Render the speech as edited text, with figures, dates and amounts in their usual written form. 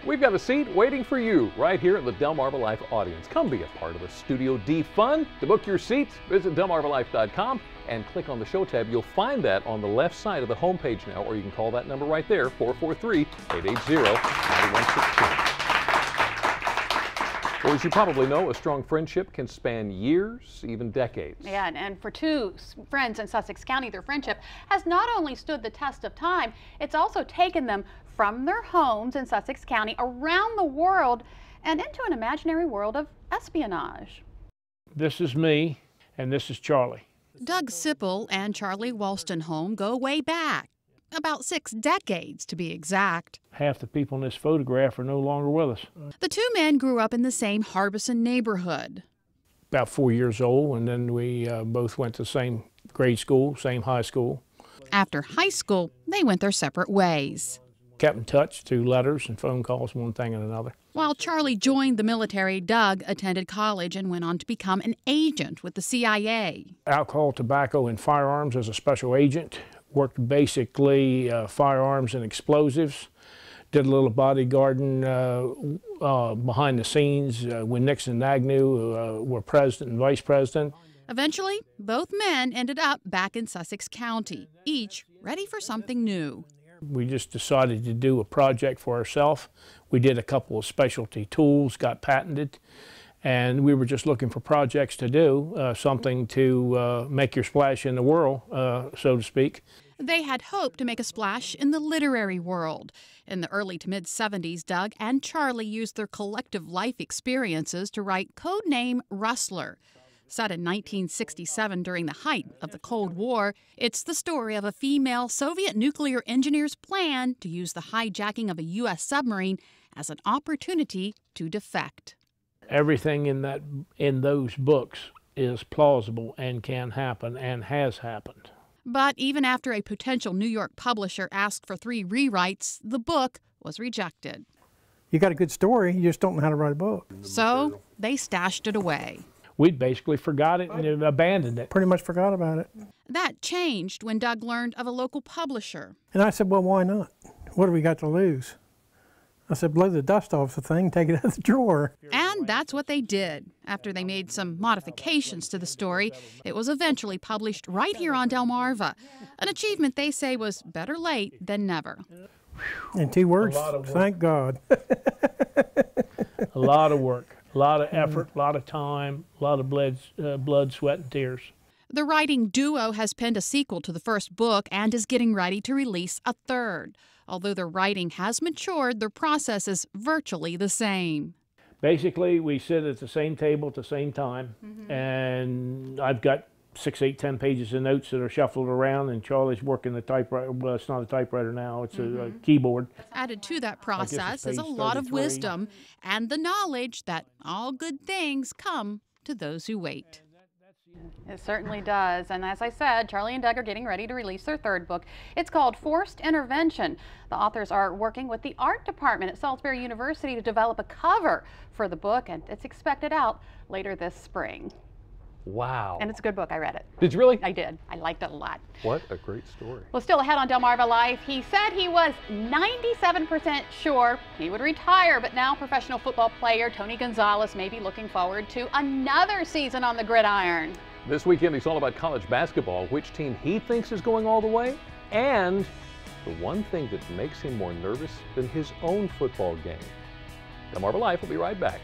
We've got a seat waiting for you right here at the Delmarva Life audience. Come be a part of the Studio D fun. To book your seats, visit delmarvalife.com and click on the show tab. You'll find that on the left side of the homepage now, or you can call that number right there, 443-880-9116. Well, as you probably know, a strong friendship can span years, even decades. Yeah, and for two friends in Sussex County, their friendship has not only stood the test of time, it's also taken them from their homes in Sussex County around the world and into an imaginary world of espionage. This is me, and this is Charlie. Doug Sipple and Charlie Wolstenholme go way back, about 6 decades to be exact. Half the people in this photograph are no longer with us. The two men grew up in the same Harbison neighborhood. About 4 years old, and then we both went to the same grade school, same high school. After high school, they went their separate ways. Kept in touch through letters and phone calls, one thing and another. While Charlie joined the military, Doug attended college and went on to become an agent with the CIA. Alcohol, tobacco, and firearms as a special agent. Worked basically firearms and explosives. Did a little bodyguarding behind the scenes when Nixon and Agnew were president and vice president. Eventually, both men ended up back in Sussex County, each ready for something new. We just decided to do a project for ourselves. We did a couple of specialty tools, got patented, and we were just looking for projects to do, something to make your splash in the world, so to speak. They had hoped to make a splash in the literary world. In the early to mid-70s, Doug and Charlie used their collective life experiences to write Codename Rustler. Set in 1967 during the height of the Cold War, it's the story of a female Soviet nuclear engineer's plan to use the hijacking of a U.S. submarine as an opportunity to defect. Everything in those books is plausible and can happen and has happened. But even after a potential New York publisher asked for 3 rewrites, the book was rejected. You got a good story, you just don't know how to write a book. So they stashed it away. We'd basically forgot it and abandoned it. Pretty much forgot about it. That changed when Doug learned of a local publisher. And I said, well, why not? What do we got to lose? I said, blow the dust off the thing, take it out of the drawer. And that's what they did. After they made some modifications to the story, it was eventually published right here on Delmarva. An achievement they say was better late than never. In 2 words, thank God. A lot of work, a lot of effort, a lot of time, a lot of blood, sweat, and tears. The writing duo has penned a sequel to the first book and is getting ready to release a third. Although their writing has matured, their process is virtually the same. Basically, we sit at the same table at the same time, and I've got 6, 8, 10 pages of notes that are shuffled around, and Charlie's working the typewriter. Well, it's not a typewriter now, it's a keyboard. Added to that process is a lot of wisdom and the knowledge that all good things come to those who wait. It certainly does. And as I said, Charlie and Doug are getting ready to release their third book. It's called Forced Intervention. The authors are working with the art department at Salisbury University to develop a cover for the book, and it's expected out later this spring. Wow. And it's a good book. I read it. Did you really? I did. I liked it a lot. What a great story. Well, still ahead on Delmarva Life, he said he was 97% sure he would retire, but now professional football player Tony Gonzalez may be looking forward to another season on the gridiron. This weekend, it's all about college basketball, which team he thinks is going all the way, and the one thing that makes him more nervous than his own football game. Delmarva Life will be right back.